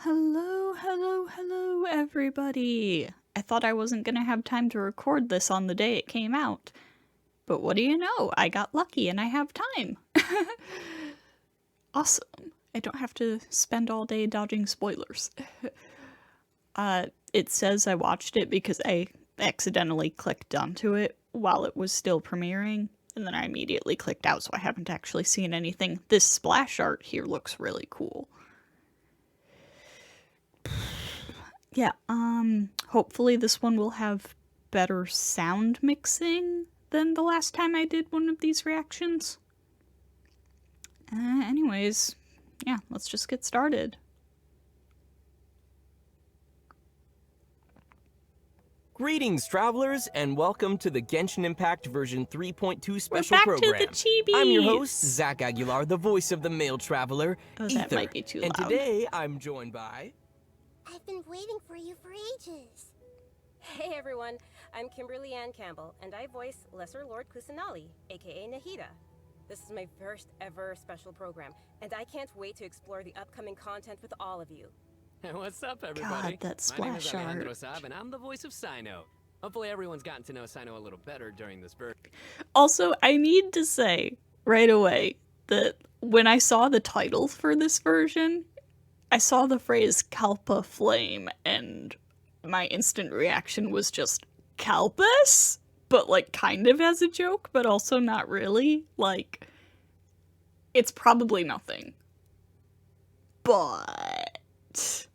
Hello, everybody! I thought I wasn't gonna have time to record this on the day it came out. But what do you know? I got lucky and I have time! Awesome. I don't have to spend all day dodging spoilers. It says I watched it because I accidentally clicked onto it while it was still premiering, and then I immediately clicked out, so I haven't actually seen anything. This splash art here looks really cool. Yeah, hopefully this one will have better sound mixing than the last time I did one of these reactions. Anyways, yeah, let's just get started. Greetings, travelers, and welcome to the Genshin Impact version 3.2 special We're back program. to the chibis! I'm your host, Zach Aguilar, the voice of the male traveler, Oh, Ether. that might be too loud. And today, I'm joined by... I've been waiting for you for ages. Hey everyone, I'm Kimberly Ann Campbell, and I voice Lesser Lord Kusanali, aka Nahida. This is my first ever special program, and I can't wait to explore the upcoming content with all of you. What's up, everybody? God, that My name is splash Alejandro art. Saab, and I'm the voice of Sino. Hopefully everyone's gotten to know Sino a little better during this version. Also, I need to say right away that when I saw the title for this version, I saw the phrase Kalpa Flame, and my instant reaction was just, Kalpus? But, like, kind of as a joke, but also not really. Like, it's probably nothing. But...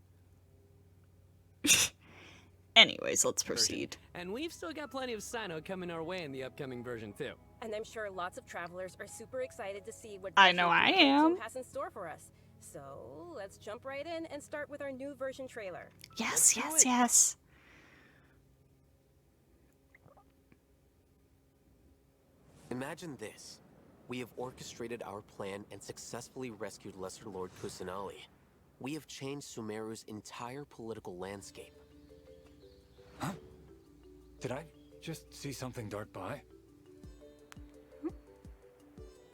Anyways, let's proceed. And we've still got plenty of Sino coming our way in the upcoming version, too. And I'm sure lots of travelers are super excited to see what I know Genshin I Impact am. has in store for us. So let's jump right in and start with our new version trailer. Yes, Let's do yes, it. yes. Imagine this. We have orchestrated our plan and successfully rescued Lesser Lord Kusanali. We have changed Sumeru's entire political landscape. Huh? Did I just see something dart by?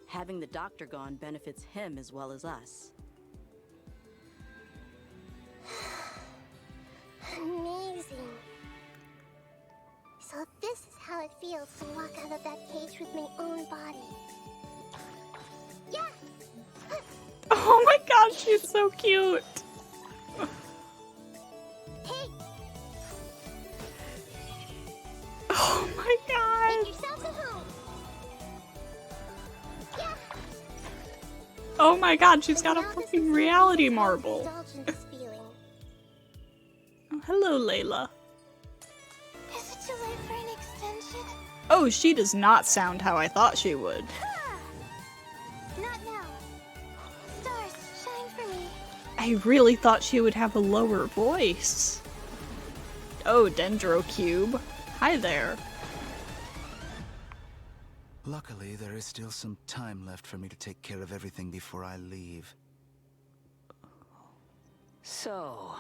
Having the doctor gone benefits him as well as us. Amazing. So this is how it feels to walk out of that cage with my own body. Yeah! Oh my gosh, she's so cute. Hey, Oh my god. make yourselves at home. Yeah! Oh my god, she's got a Now this fucking is reality how marble. indulgence is feeling. Oh, hello, Layla. Is it too late for an extension? Oh, she does not sound how I thought she would. Ah! Not now. Stars, shine for me. I really thought she would have a lower voice. Oh, Dendrocube. Hi there. Luckily, there is still some time left for me to take care of everything before I leave. So,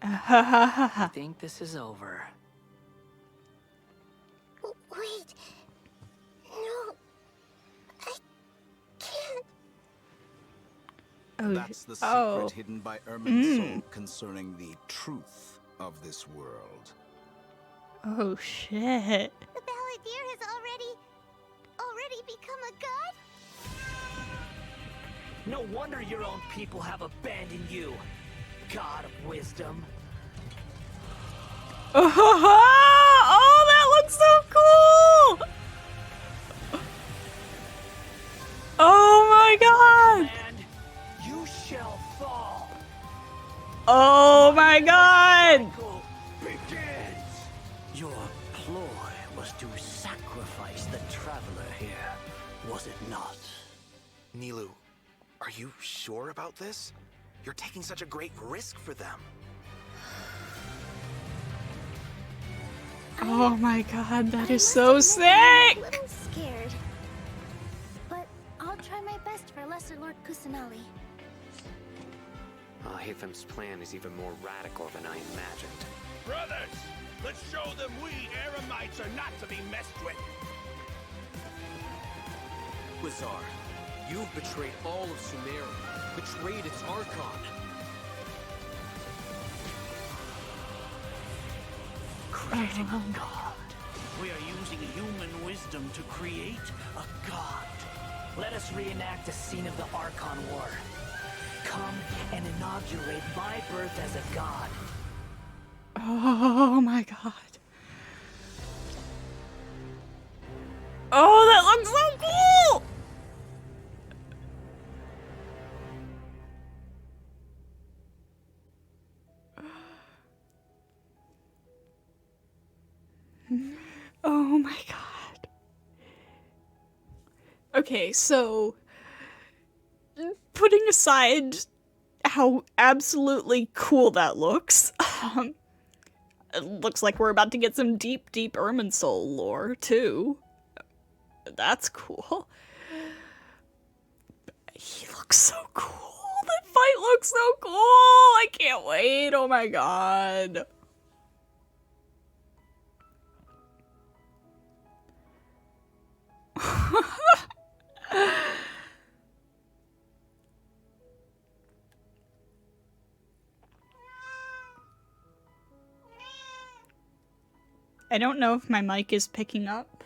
Ha I think this is over. Wait. No. I can't. Oh, That's the secret oh. hidden by Ermin's soul concerning the truth of this world. Oh shit. The balladeer has already become a god? No wonder your own people have abandoned you, God of Wisdom. Oh, that looks so cool! Oh my god! And you shall fall. Oh my god! Cycle begins. Your ploy was to sacrifice the traveler here, was it not? Nilu, are you sure about this? You're taking such a great risk for them. Oh my god, that I is must so admit sick! I'm a little scared. But I'll try my best for Lesser Lord Kusanali. Hathem's plan is even more radical than I imagined. Brothers, let's show them we Eremites are not to be messed with. Quasar, you've betrayed all of Sumeru, betrayed its Archon. creating a god. We are using human wisdom to create a god. Let us reenact the scene of the Archon War. Come and inaugurate my birth as a god. Oh my god. Oh, that looks so cool! Oh my god. Okay, so putting aside how absolutely cool that looks, it looks like we're about to get some deep, deep Irminsul lore, too. That's cool. He looks so cool. That fight looks so cool. I can't wait. Oh my god. I don't know if my mic is picking up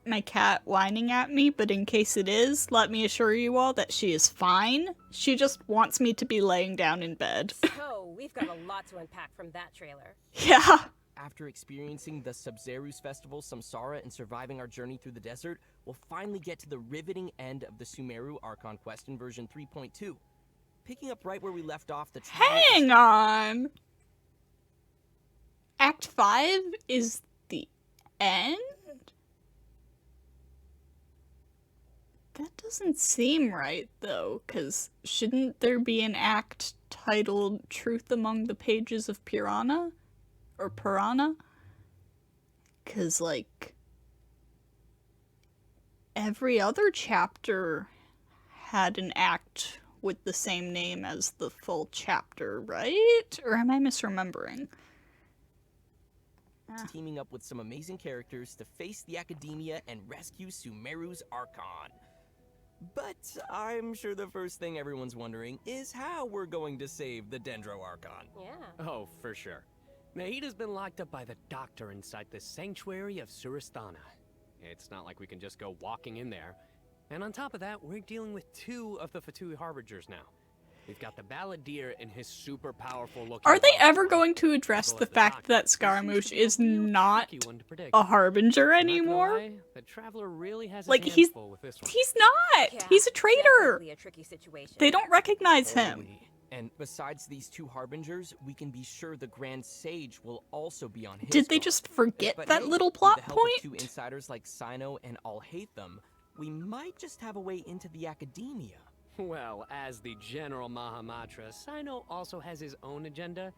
my cat whining at me, but in case it is, let me assure you all that she is fine. She just wants me to be laying down in bed. So, we've got a lot to unpack from that trailer. Yeah. After experiencing the Sub-Zerus Festival, Samsara, and surviving our journey through the desert, we'll finally get to the riveting end of the Sumeru Archon quest in version 3.2. Picking up right where we left off, the Hang on! Act 5 is the end? That doesn't seem right, though, because shouldn't there be an act titled Truth Among the Pages of Piranha? Or Piranha? Because, like, every other chapter had an act with the same name as the full chapter, right? Or am I misremembering? Teaming up with some amazing characters to face the Academia and rescue Sumeru's Archon. But I'm sure the first thing everyone's wondering is how we're going to save the Dendro Archon. Yeah. Oh, for sure. Nahida's been locked up by the doctor inside the sanctuary of Suristana. It's not like we can just go walking in there. And on top of that, we're dealing with 2 of the Fatui Harbingers now. We've got the Balladeer and his super powerful looking... Are they ever going to address the fact that Scaramouche is not a Harbinger anymore? The Traveler really has like, he's not! Yeah, he's a traitor! a tricky situation. They don't recognize him. And besides these 2 Harbingers, we can be sure the Grand Sage will also be on his Did they guard. just forget But that hey, little with plot the help point? Of 2 insiders like Sino and Alhaitham, we might just have a way into the Academia. Well, as the General Mahamatra, Sino also has his own agenda.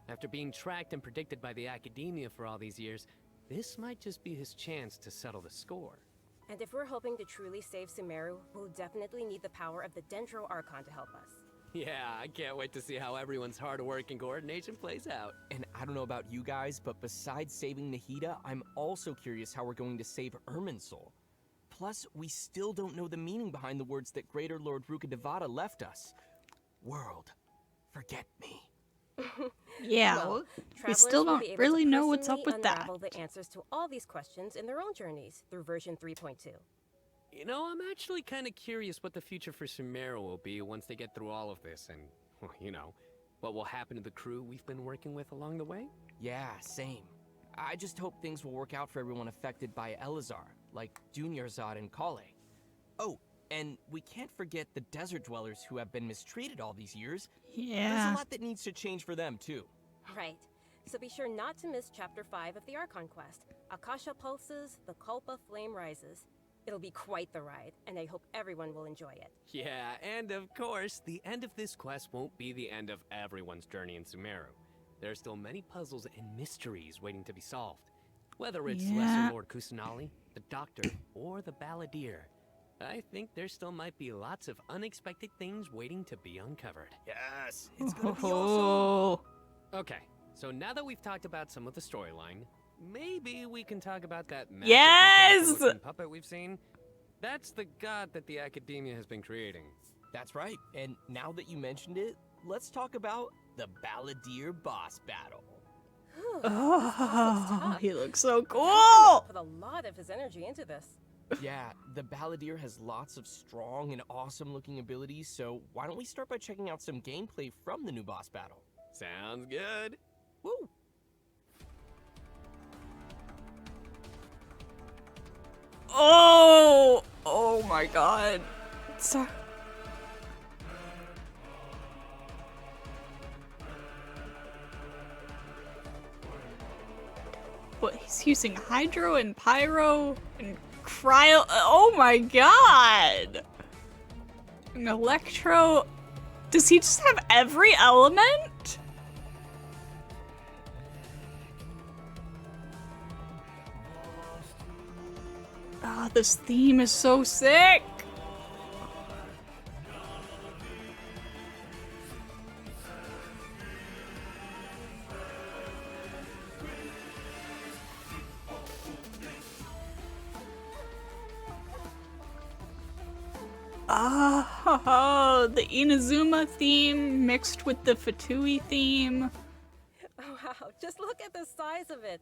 After being tracked and predicted by the Academia for all these years, this might just be his chance to settle the score. And if we're hoping to truly save Sumeru, we'll definitely need the power of the Dendro Archon to help us. Yeah, I can't wait to see how everyone's hard work and coordination plays out. And I don't know about you guys, but besides saving Nahida, I'm also curious how we're going to save Irminsul. Plus, we still don't know the meaning behind the words that Greater Lord Rukkhadevata left us. World, forget me. Yeah, Well, we travelers still will don't be able really to know what's up personally with that. unravel the answers to all these questions in their own journeys through version 3.2. You know, I'm actually kind of curious what the future for Sumeru will be once they get through all of this and, well, you know, what will happen to the crew we've been working with along the way. Yeah, same. I just hope things will work out for everyone affected by Elazar, like Dunyarzad and Kale. Oh, and we can't forget the desert dwellers who have been mistreated all these years. There's Yeah. a lot that needs to change for them, too. Right. So be sure not to miss Chapter 5 of the Archon Quest. Akasha pulses, the Kulpa flame rises. It'll be quite the ride, and I hope everyone will enjoy it. Yeah, and of course, the end of this quest won't be the end of everyone's journey in Sumeru. There are still many puzzles and mysteries waiting to be solved. Whether it's Yeah. Lesser Lord Kusanali, the Doctor, or the Balladeer, I think there still might be lots of unexpected things waiting to be uncovered. Yes, it's gonna be Oh. Okay, so now that we've talked about some of the storyline, maybe we can talk about that massive Yes! mechanical-looking puppet we've seen. That's the god that the Academia has been creating. That's right, and now that you mentioned it, let's talk about the Balladeer boss battle. Oh, he looks so Put cool! a lot of his energy into this. Yeah, the Balladeer has lots of strong and awesome looking abilities, so why don't we start by checking out some gameplay from the new boss battle? Sounds good. Woo! Oh! Oh my god. So what, he's using hydro and pyro and cryo. Oh my god! An electro. Does he just have every element? Ah, this theme is so sick. Oh, the Inazuma theme mixed with the Fatui theme. Oh, wow, just look at the size of it.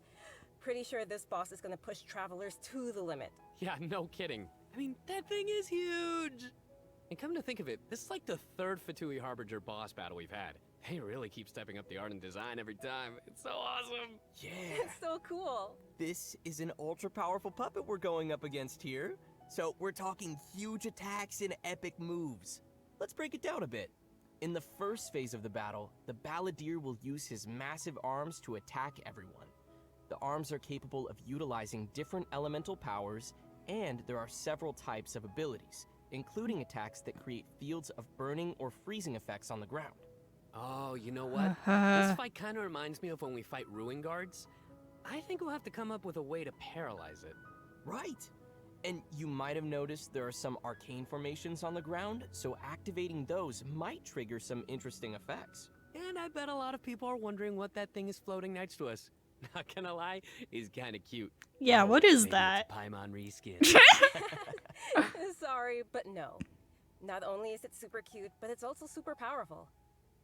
Pretty sure this boss is gonna push travelers to the limit. Yeah, no kidding. I mean, that thing is huge! And come to think of it, this is like the third Fatui Harbinger boss battle we've had. They really keep stepping up the art and design every time. It's so awesome! Yeah! It's so cool! This is an ultra-powerful puppet we're going up against here. So we're talking huge attacks and epic moves. Let's break it down a bit. In the first phase of the battle, the Balladeer will use his massive arms to attack everyone. The arms are capable of utilizing different elemental powers, and there are several types of abilities, including attacks that create fields of burning or freezing effects on the ground. Oh, you know what? This fight kind of reminds me of when we fight Ruin Guards. I think we'll have to come up with a way to paralyze it. Right! And you might have noticed there are some arcane formations on the ground, so activating those might trigger some interesting effects. And I bet a lot of people are wondering what that thing is floating next to us. Not gonna lie, he's kind of cute. Yeah, what is maybe that? It's Paimon reskin. Sorry, but no. Not only is it super cute, but it's also super powerful.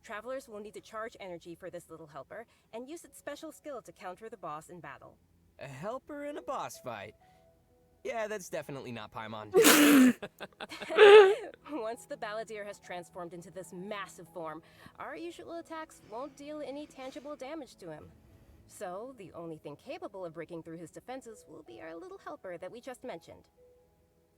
Travelers will need to charge energy for this little helper and use its special skill to counter the boss in battle. A helper in a boss fight. Yeah, that's definitely not Paimon. Once the Balladeer has transformed into this massive form, our usual attacks won't deal any tangible damage to him. So, the only thing capable of breaking through his defenses will be our little helper that we just mentioned.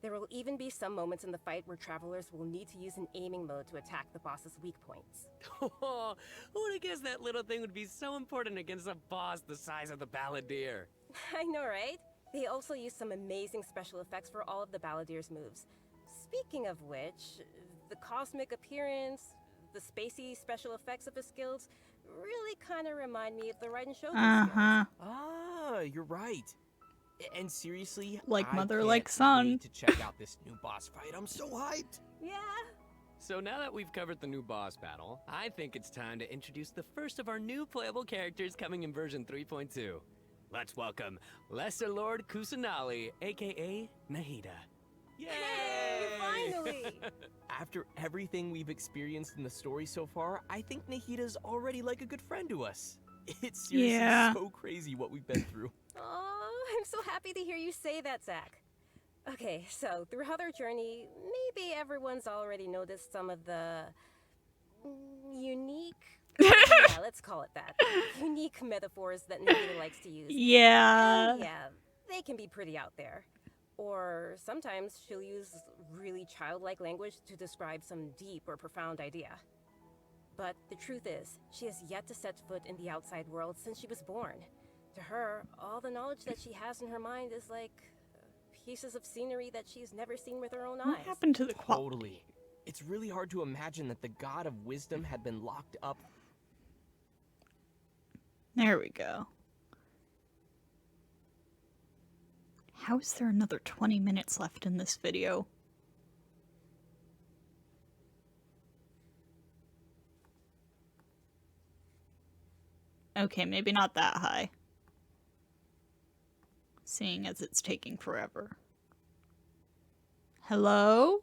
There will even be some moments in the fight where travelers will need to use an aiming mode to attack the boss's weak points. Oh, who would have guessed that little thing would be so important against a boss the size of the Balladeer? I know, right? They also use some amazing special effects for all of the Balladeer's moves. Speaking of which, the cosmic appearance, the spacey special effects of his skills really kind of remind me of the Raiden Shogun's skills. Ah, you're right. And seriously, Like I mother, can't like son. wait to check out this new boss fight. I'm so hyped. Yeah. So now that we've covered the new boss battle, I think it's time to introduce the first of our new playable characters coming in version 3.2. Let's welcome Lesser Lord Kusanali, aka Nahida. Yay! Finally! After everything we've experienced in the story so far, I think Nahida's already like a good friend to us. It's seriously so crazy what we've been through. Oh, I'm so happy to hear you say that, Zach. Okay, so throughout our journey, maybe everyone's already noticed some of the unique, yeah, let's call it that, unique metaphors that Nahida likes to use. Yeah. And yeah, they can be pretty out there. Or sometimes she'll use really childlike language to describe some deep or profound idea. But the truth is, she has yet to set foot in the outside world since she was born. To her, all the knowledge that she has in her mind is like pieces of scenery that she's never seen with her own eyes. What happened to the quality? Totally. It's really hard to imagine that the god of wisdom had been locked up. There we go. How is there another 20 minutes left in this video? Okay, maybe not that high. Seeing as it's taking forever. Hello?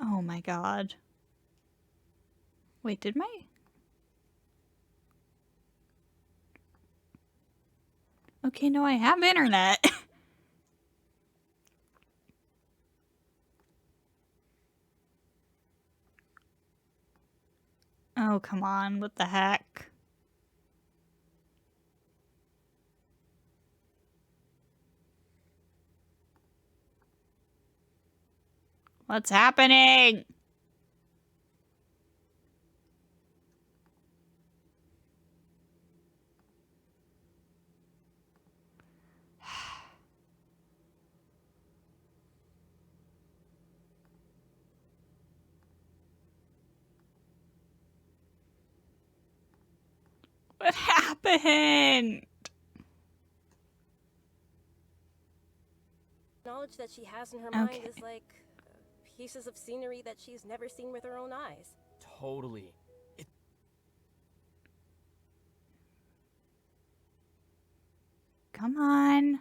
Oh my god. Wait, did my... Okay, no, I have internet. Oh, come on, what the heck? What's happening? What happened? Knowledge that she has in her mind Okay. is like pieces of scenery that she's never seen with her own eyes. Totally. Come on.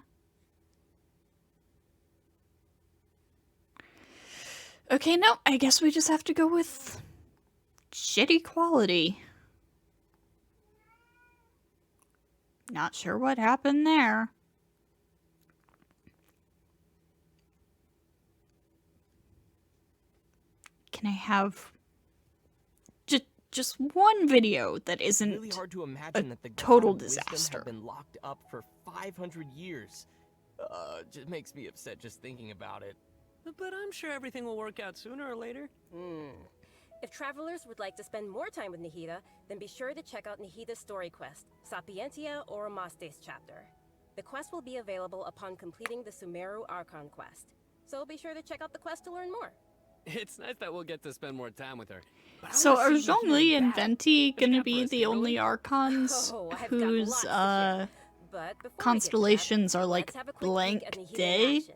Okay, no, I guess we just have to go with shitty quality. Not sure what happened there. Can I have just one video that isn't It's really hard to imagine that the total god of wisdom disaster? had been locked up for 500 years. Just makes me upset just thinking about it. But I'm sure everything will work out sooner or later. If travelers would like to spend more time with Nahida, then be sure to check out Nahida's story quest, Sapientia Oromastes chapter. The quest will be available upon completing the Sumeru Archon quest. So be sure to check out the quest to learn more. It's nice that we'll get to spend more time with her. But I So wanna are see Nahida Zhongli and battle. Venti What do you gonna got for be us, the only Kimberly? archons Oh, I've got whose lots to share. But before we get to that, constellations are like let's have a quick peek blank at Nahida in day? action.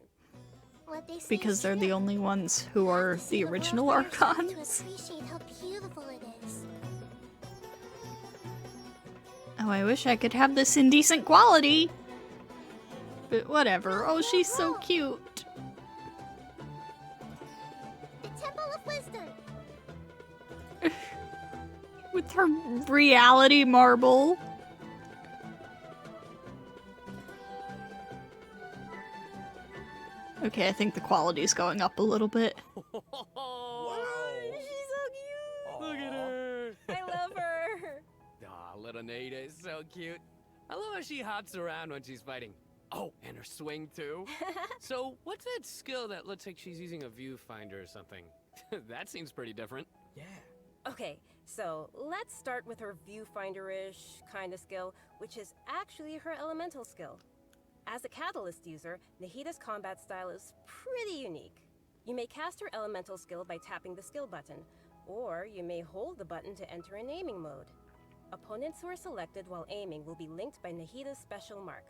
What they say Because is they're the true. only ones who are See the the world original for yourself to archons. appreciate how beautiful it is. Oh, I wish I could have this in decent quality. But whatever. Oh, she's so cute. The Temple of Wisdom. With her reality marble. Okay, I think the quality's going up a little bit. She's so cute. Look at her. I love her. Aw, little Nahida is so cute. I love how she hops around when she's fighting. Oh, and her swing too. So, what's that skill that looks like she's using a viewfinder or something? That seems pretty different. Yeah. Okay, so let's start with her viewfinder-ish kind of skill, which is actually her elemental skill. As a catalyst user, Nahida's combat style is pretty unique. You may cast her elemental skill by tapping the skill button, or you may hold the button to enter in aiming mode. Opponents who are selected while aiming will be linked by Nahida's special mark.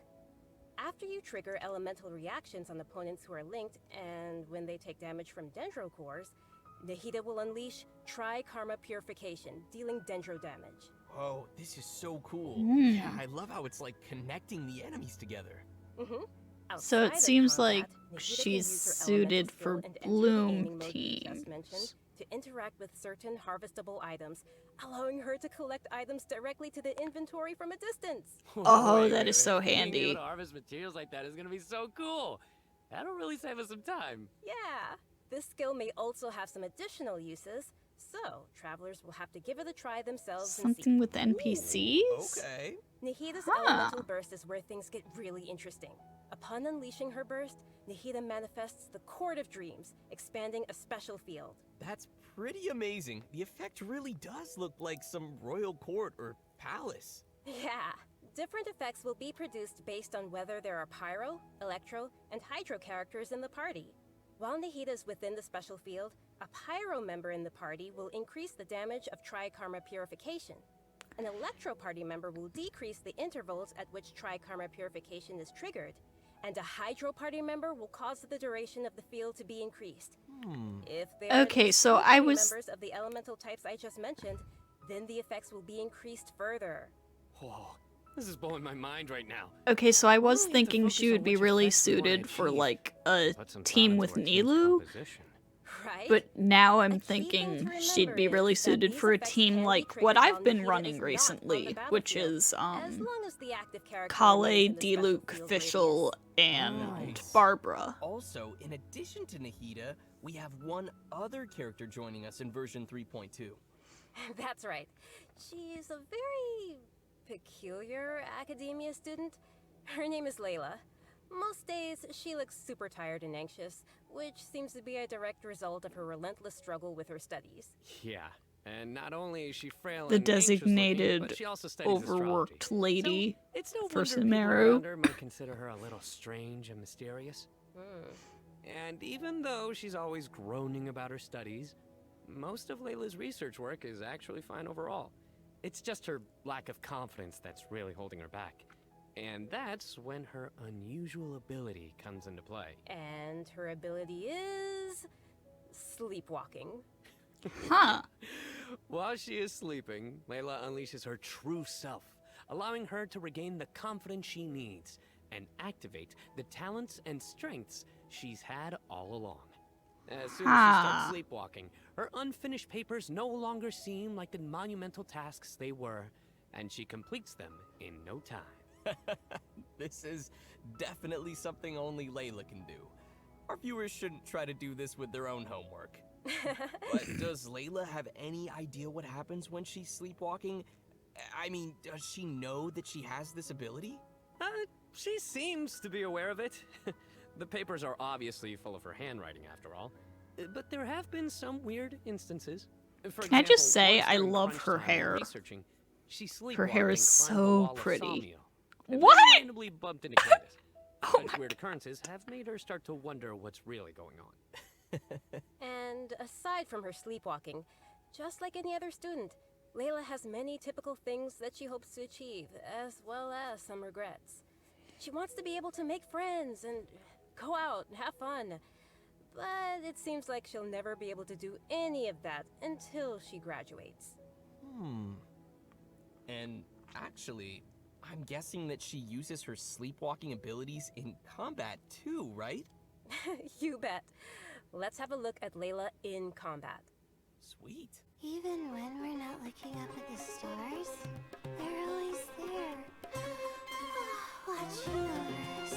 After you trigger elemental reactions on opponents who are linked, and when they take damage from dendro cores, Nahida will unleash Tri-Karma Purification, dealing dendro damage. Whoa, this is so cool. Mm. Yeah, I love how it's like connecting the enemies together. So it Outside of seems combat, like Nahida can she's use her suited elemental for skill and enter the Bloom aiming mode we just teams. mentioned to interact with certain harvestable items, allowing her to collect items directly to the inventory from a distance. Oh, that is so Being handy. able to harvest materials like that is gonna be so cool. That'll really save us some time. Yeah, this skill may also have some additional uses, so travelers will have to give it a try themselves and see. Something with NPCs? Okay. Nahida's Huh. elemental burst is where things get really interesting. Upon unleashing her burst, Nahida manifests the Court of Dreams, expanding a special field. That's pretty amazing. The effect really does look like some royal court or palace. Yeah, different effects will be produced based on whether there are pyro, electro, and hydro characters in the party. While Nahida is within the special field, a pyro member in the party will increase the damage of Tri-Karma Purification. An electro party member will decrease the intervals at which Tri-Karma Purification is triggered, and a hydro party member will cause the duration of the field to be increased. If there are Okay, at least so two I party was- members of the elemental types I just mentioned, then the effects will be increased further. Whoa, this is blowing my mind right now. Okay, so I was Really have to thinking focus she on would be which really effects we wanna suited for achieve. like a Put some thought team into with our team's Nilou. composition. Right? But now I'm A key thing thinking to she'd be remember really is that suited these for a effects team can be like triggered what while I've been Nahida running is not on the recently, which battlefield, is as long as the active character Kale, remains in the special D-Luke, field Fischl, radius. and Nice. Barbara. Also, in addition to Nahida, we have one other character joining us in version 3.2. That's right. She's a very peculiar academia student. Her name is Layla. Most days, she looks super tired and anxious, which seems to be a direct result of her relentless struggle with her studies. Yeah, and not only is she frail The and anxious-looking, designated but she also studies overworked astrology. lady So it's no for wonder people Sumeru. around her might consider her a little strange and mysterious. And even though she's always groaning about her studies, most of Layla's research work is actually fine overall. It's just her lack of confidence that's really holding her back. And that's when her unusual ability comes into play. And her ability is sleepwalking. Huh. While she is sleeping, Layla unleashes her true self, allowing her to regain the confidence she needs and activate the talents and strengths she's had all along. As soon as she starts sleepwalking, her unfinished papers no longer seem like the monumental tasks they were, and she completes them in no time. This is definitely something only Layla can do. Our viewers shouldn't try to do this with their own homework. But does Layla have any idea what happens when she's sleepwalking? I mean, does she know that she has this ability? She seems to be aware of it. The papers are obviously full of her handwriting, after all. But there have been some weird instances. For Can I just example, say once I during love crunch her time while hair. researching, she Her hair is sleepwalked and climbed the so wall of pretty. Somniel, and then What? randomly bumped into Candace. Such weird occurrences have made her start to wonder what's really going on. And aside from her sleepwalking, just like any other student, Layla has many typical things that she hopes to achieve, as well as some regrets. She wants to be able to make friends and go out and have fun. But it seems like she'll never be able to do any of that until she graduates. And actually, I'm guessing that she uses her sleepwalking abilities in combat too, right? You bet. Let's have a look at Layla in combat. Sweet. Even when we're not looking up at the stars, they're always there. Watching over us.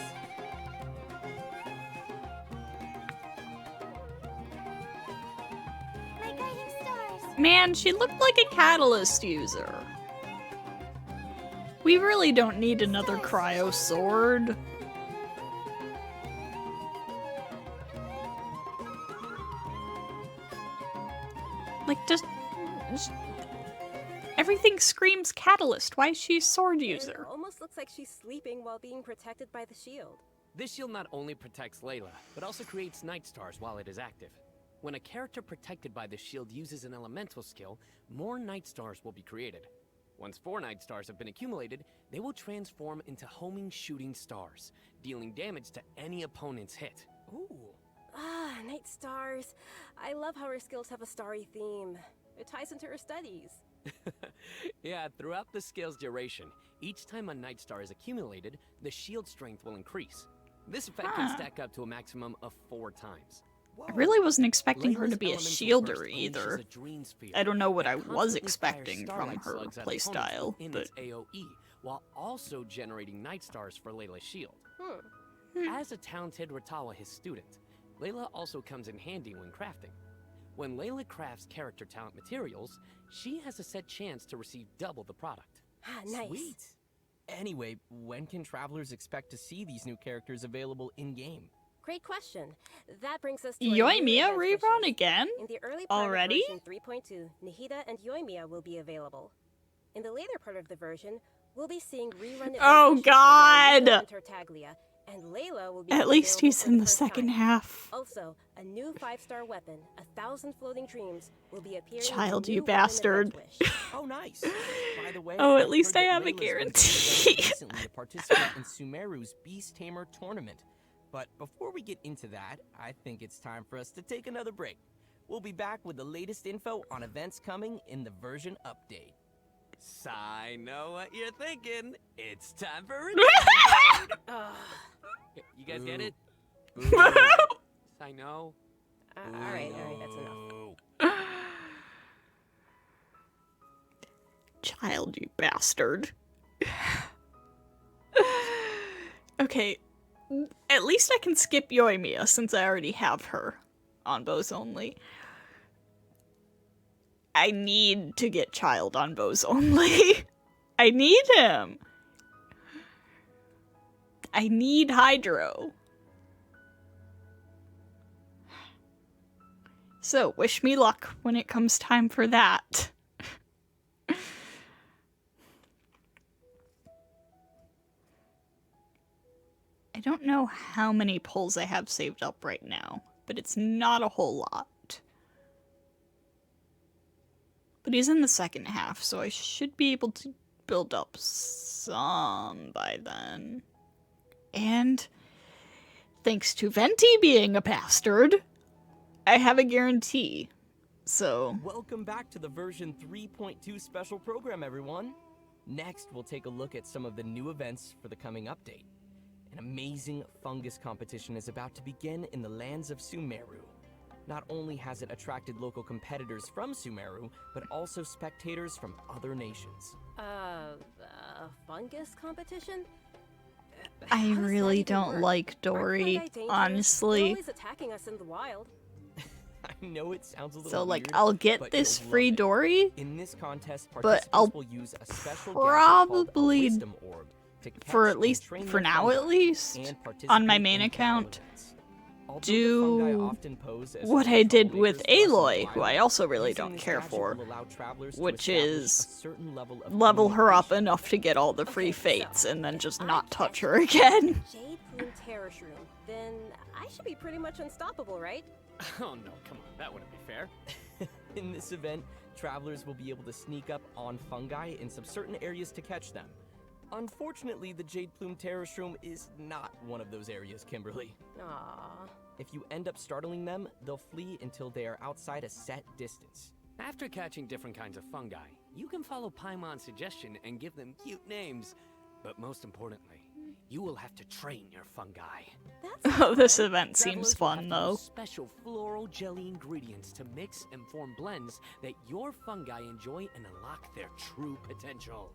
My guiding stars! Man, she looked like a catalyst user. We really don't need another cryo sword. Like, just everything screams catalyst. Why is she a sword It user? almost looks like she's sleeping while being protected by the shield. This shield not only protects Layla, but also creates night stars while it is active. When a character protected by the shield uses an elemental skill, more night stars will be created. Once 4 night stars have been accumulated, they will transform into homing shooting stars, dealing damage to any opponent's hit. Ooh. Ah, night stars. I love how her skills have a starry theme. It ties into her studies. Yeah, throughout the skill's duration, each time a night star is accumulated, the shield strength will increase. This effect can stack up to a maximum of 4 times. I really wasn't expecting her to Layla's be a elemental shielder burst either. unleashes a dream sphere I don't know what that I was constantly expecting fires from starlight her slugs at opponents playstyle, within but its AoE, while also generating night stars for Layla's shield. As a talented Ratawa his student, Layla also comes in handy when crafting. When Layla crafts character talent materials, she has a set chance to receive double the product. Ah, nice. Sweet. Anyway, when can travelers expect to see these new characters available in-game? Great question. That brings us to our Yoimiya new event rerun wishes. again? In the early part Already? of version 3.2, Nahida and Yoimiya will be available. In the later part of the version, we'll be seeing rerun event Oh, wishes for God! Layla and Tartaglia, and Layla will be At least available he's for in the the first second time. half. Also, a new 5-star weapon, 1,000 floating dreams, will be appearing. Child, in the you new weapon bastard. event wish. Oh, nice. By the way, Oh, at I've least heard I that have a Layla's been guarantee. recently to participate in Sumeru's Beast Tamer tournament. But before we get into that, I think it's time for us to take another break. We'll be back with the latest info on events coming in the version update. So I know what you're thinking. It's time for Ugh. You guys get it? I know. Alright, that's enough. Child, you bastard. Okay, at least I can skip Yoimiya since I already have her on bows only. I need to get Child on bows only. I need him. I need Hydro. So, wish me luck when it comes time for that. I don't know how many pulls I have saved up right now, but it's not a whole lot. But he's in the second half, so I should be able to build up some by then. And thanks to Venti being a bastard, I have a guarantee. So, welcome back to the version 3.2 special program, everyone. Next, we'll take a look at some of the new events for the coming update. An amazing fungus competition is about to begin in the lands of Sumeru. Not only has it attracted local competitors from Sumeru, but also spectators from other nations. Fungus competition? I really don't like Dory, honestly. They're always attacking us in the wild. I know it sounds a little So, like, weird, I'll get but this you'll free love it. Dory, In this contest, but participants I'll will use a special probably, wisdom orb to catch for at and least, train for their now fungi at least, and on my participate main in account, battle events. Although the fungi do often pose as what I did troublemakers with to us in the Aloy, who wild, I also really using don't this care gadget for, will allow travelers to which establish a is certain level of level her up communication. enough to get all the free Okay, fates so, and then just if not I touch catch her again. Jade Plume Terror Shroom, then I should be pretty much unstoppable, right? Oh no, come on, that wouldn't be fair. In this event, travelers will be able to sneak up on fungi in some certain areas to catch them. Unfortunately, the Jade Plume Terror Shroom is not one of those areas, Kimberly. Aww. If you end up startling them, they'll flee until they are outside a set distance. After catching different kinds of fungi, you can follow Paimon's suggestion and give them cute names. But most importantly, you will have to train your fungi. Oh, this event seems Travelers will fun, have to though. use special floral jelly ingredients to mix and form blends that your fungi enjoy and unlock their true potential.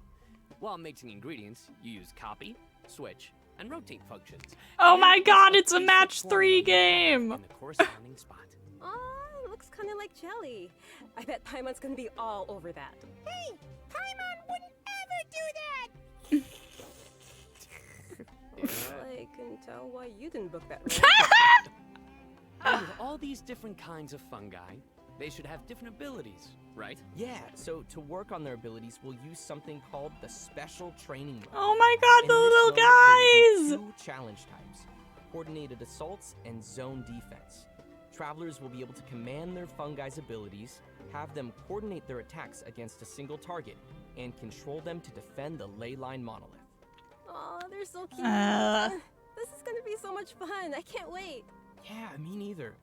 While mixing ingredients, you use copy, switch, and rotate functions. Oh And my place god, a it's a piece of match 3 formula game! in the corresponding spot. Aw, looks kinda like jelly. I bet Paimon's gonna be all over that. Hey, Paimon wouldn't ever do that! Well, I can tell why you didn't book that And with all these different kinds of fungi, they should have different abilities, right? Yeah, so to work on their abilities, we'll use something called the Special Training Mode. Oh my god, In the this little mode, there will be guys! 2 challenge types, coordinated assaults and zone defense. Travelers will be able to command their fungi's abilities, have them coordinate their attacks against a single target, and control them to defend the ley line monolith. Aw, they're so cute. This is gonna be so much fun. I can't wait. Yeah, me neither.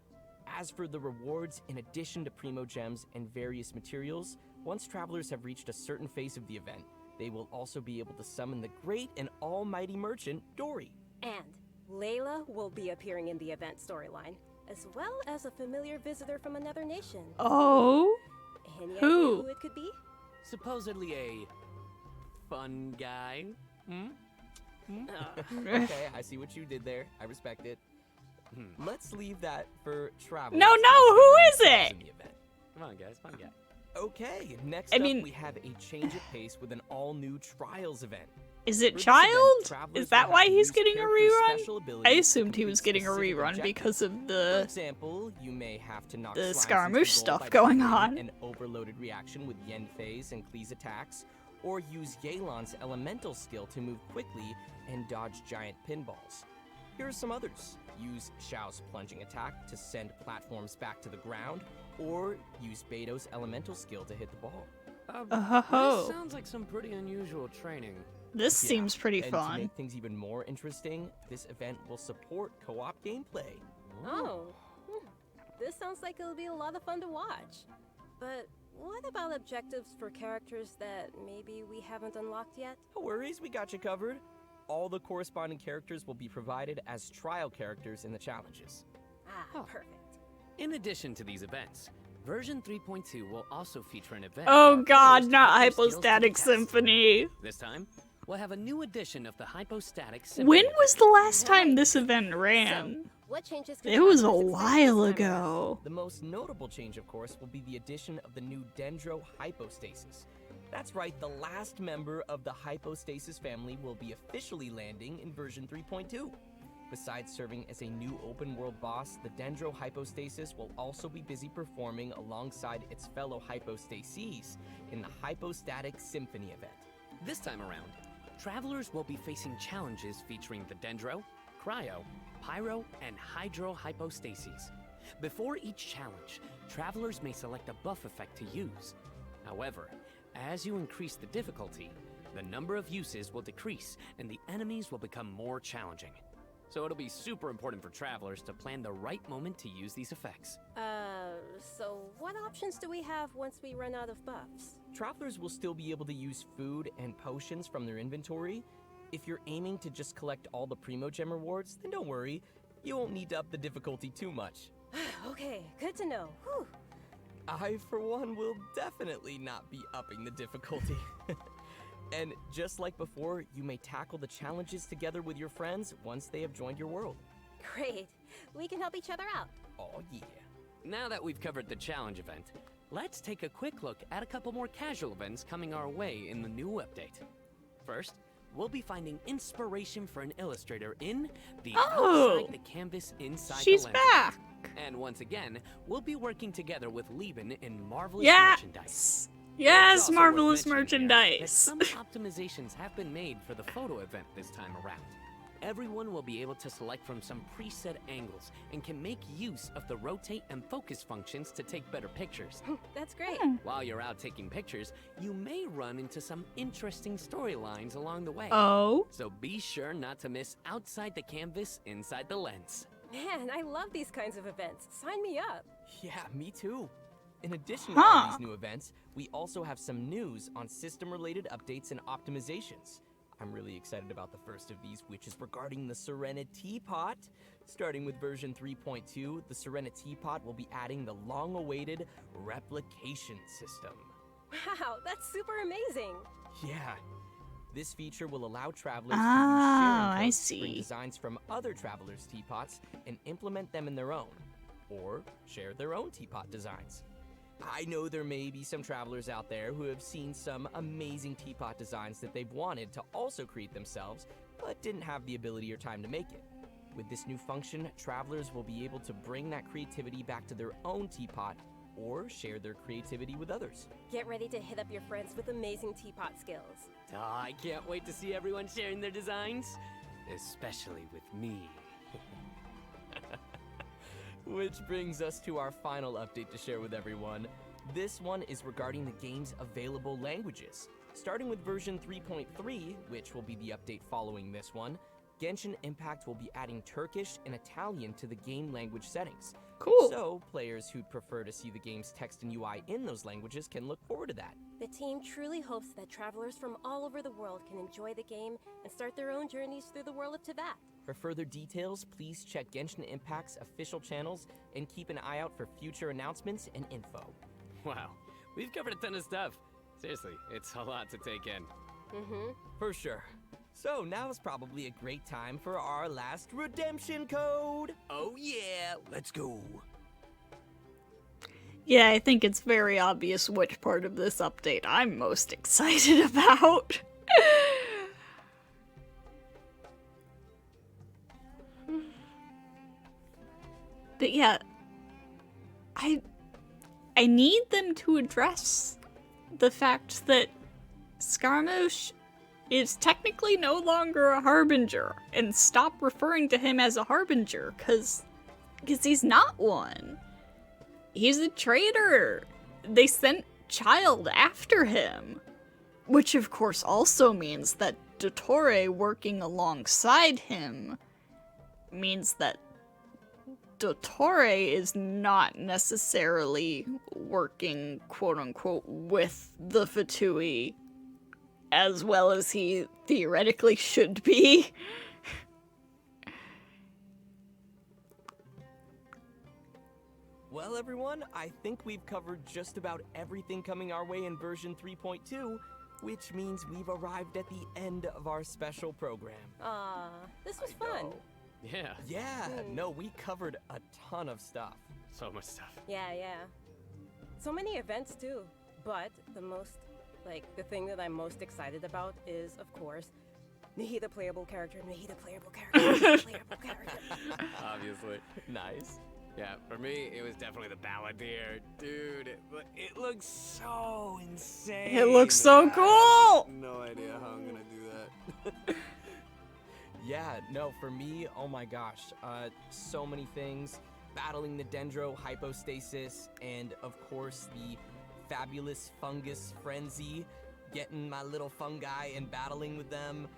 As for the rewards, in addition to Primo Gems and various materials, once travelers have reached a certain phase of the event, they will also be able to summon the great and almighty merchant, Dory. And Layla will be appearing in the event storyline, as well as a familiar visitor from another nation. Oh? Any idea Who? who it could be? Supposedly a fun guy. Hmm? Okay, I see what you did there. I respect it. Let's leave that for travelers. No, who is it? In the event. Come on, guys, fun guy. Okay, next I up mean- we have a change of pace with an all-new Trials event. Is it For this Child? event, travelers Is that will why have to he's use getting a characters' rerun? special I abilities to assumed he complete was getting a specific rerun objectives. because of For the... example, you may have to knock the Slime Scaramouche into goal stuff by going triggering on. an overloaded reaction with Yen Phase and Klee's attacks, or use Yelan's elemental skill to move quickly and dodge giant pinballs. Here are some others. Use Xiao's plunging attack to send platforms back to the ground, or use Beto's elemental skill to hit the ball. This sounds like some pretty unusual training. This Yeah, seems pretty and fun. to make things even more interesting, this event will support co-op gameplay. Oh, this sounds like it'll be a lot of fun to watch. But what about objectives for characters that maybe we haven't unlocked yet? No worries, we got you covered. All the corresponding characters will be provided as trial characters in the challenges. Ah, perfect. In addition to these events, version 3.2 will also feature an event. Oh for god, players to not put their skills to the Hypostatic test. Symphony. This time, we'll have a new edition of the Hypostatic Symphony. When was the last time this event ran? So, what changes can It was a travelers expect while this time around? ago. The most notable change, of course, will be the addition of the new Dendro Hypostasis. That's right, the last member of the Hypostasis family will be officially landing in version 3.2. Besides serving as a new open-world boss, the Dendro Hypostasis will also be busy performing alongside its fellow Hypostases in the Hypostatic Symphony event. This time around, travelers will be facing challenges featuring the Dendro, Cryo, Pyro, and Hydro Hypostases. Before each challenge, travelers may select a buff effect to use. However, as you increase the difficulty, the number of uses will decrease and the enemies will become more challenging. So it'll be super important for travelers to plan the right moment to use these effects. So what options do we have once we run out of buffs? Travelers will still be able to use food and potions from their inventory. If you're aiming to just collect all the Primogem rewards, then don't worry, you won't need to up the difficulty too much. Okay, good to know. Whew. I, for one, will definitely not be upping the difficulty. And just like before, you may tackle the challenges together with your friends once they have joined your world. Great. We can help each other out. Oh yeah. Now that we've covered the challenge event, let's take a quick look at a couple more casual events coming our way in the new update. First, we'll be finding inspiration for an illustrator in the Outside the Canvas Inside She's the Lens. back. And once again, we'll be working together with Lieben in Marvelous Yes. Merchandise. Yes, It's also worth Marvelous mentioning here that Merchandise. some optimizations have been made for the photo event this time around. Everyone will be able to select from some preset angles and can make use of the rotate and focus functions to take better pictures. That's great. While you're out taking pictures, you may run into some interesting storylines along the way. Oh? So be sure not to miss Outside the Canvas Inside the Lens. Man, I love these kinds of events. Sign me up. Yeah, me too. In addition to all these new events, we also have some news on system-related updates and optimizations. I'm really excited about the first of these, which is regarding the Serenity Pot. Starting with version 3.2, the Serenity Pot will be adding the long-awaited replication system. Wow, that's super amazing. Yeah. This feature will allow travelers to use Ah, sharing I codes to bring see. designs from other travelers' teapots and implement them in their own, or share their own teapot designs. I know there may be some travelers out there who have seen some amazing teapot designs that they've wanted to also create themselves, but didn't have the ability or time to make it. With this new function, travelers will be able to bring that creativity back to their own teapot or share their creativity with others. Get ready to hit up your friends with amazing teapot skills. Oh, I can't wait to see everyone sharing their designs, especially with me. Which brings us to our final update to share with everyone. This one is regarding the game's available languages. Starting with version 3.3, which will be the update following this one, Genshin Impact will be adding Turkish and Italian to the game language settings. Cool. So, players who'd prefer to see the game's text and UI in those languages can look forward to that. The team truly hopes that travelers from all over the world can enjoy the game and start their own journeys through the world of Teyvat. For further details, please check Genshin Impact's official channels and keep an eye out for future announcements and info. Wow, we've covered a ton of stuff. Seriously, it's a lot to take in. For sure. So now's probably a great time for our last redemption code. Oh yeah, let's go. Yeah, I think it's very obvious which part of this update I'm most excited about. But yeah, I need them to address the fact that Scaramouche is technically no longer a Harbinger and stop referring to him as a Harbinger, because he's not one. He's a traitor. They sent Child after him. Which of course also means that Dottore working alongside him means that Dottore is not necessarily working, quote-unquote, with the Fatui as well as he theoretically should be. Well, everyone, I think we've covered just about everything coming our way in version 3.2, which means we've arrived at the end of our special program. This was fun. Yeah. Yeah, no, we covered a ton of stuff. So much stuff. Yeah. So many events too. But the thing that I'm most excited about is, of course, Nahida playable character, Nahida playable character. Obviously. Nice. Yeah, for me, it was definitely the Balladeer. Dude, it looks so insane. It looks so cool! I have no idea how I'm gonna do that. Yeah, no, for me, oh my gosh, so many things. Battling the Dendro hypostasis, and of course the fabulous fungus frenzy. Getting my little fungi and battling with them.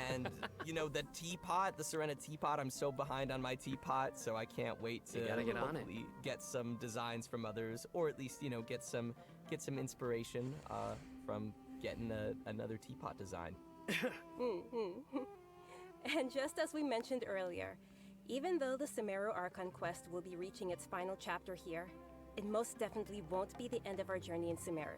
And, you know, the teapot, the Serena teapot, I'm so behind on my teapot, so I can't wait to gotta get on it. get some designs from others, or at least, you know, get some inspiration from getting another teapot design. And just as we mentioned earlier, even though the Sumeru Archon quest will be reaching its final chapter here, it most definitely won't be the end of our journey in Sumeru.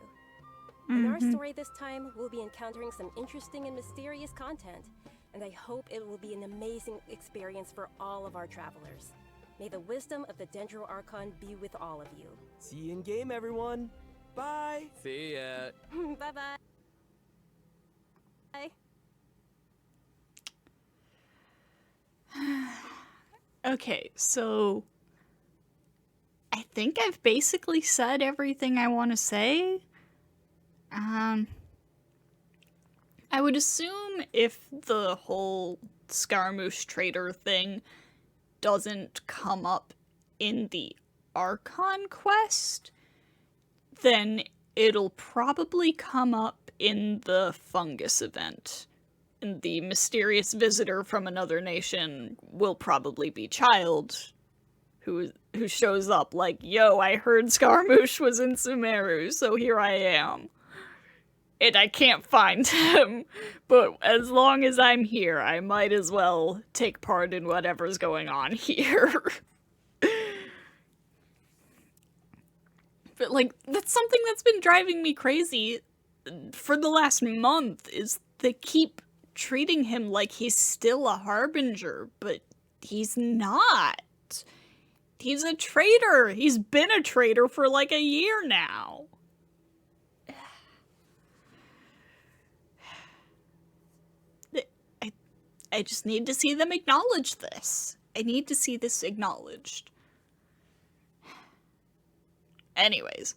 In our story this time, we'll be encountering some interesting and mysterious content, and I hope it will be an amazing experience for all of our travelers. May the wisdom of the Dendro Archon be with all of you. See you in game, everyone. Bye. See ya. Bye-bye. Bye. Okay, so I think I've basically said everything I want to say. I would assume if the whole Scaramouche trader thing doesn't come up in the Archon quest, then it'll probably come up in the fungus event. And the mysterious visitor from another nation will probably be Child, who shows up like, yo, I heard Scaramouche was in Sumeru, so here I am. And I can't find him, but as long as I'm here, I might as well take part in whatever's going on here. But, like, that's something that's been driving me crazy for the last month, is they keep treating him like he's still a Harbinger, but he's not. He's a traitor. He's been a traitor for like a year now. I just need to see them acknowledge this. I need to see this acknowledged. Anyways,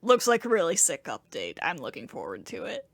looks like a really sick update. I'm looking forward to it.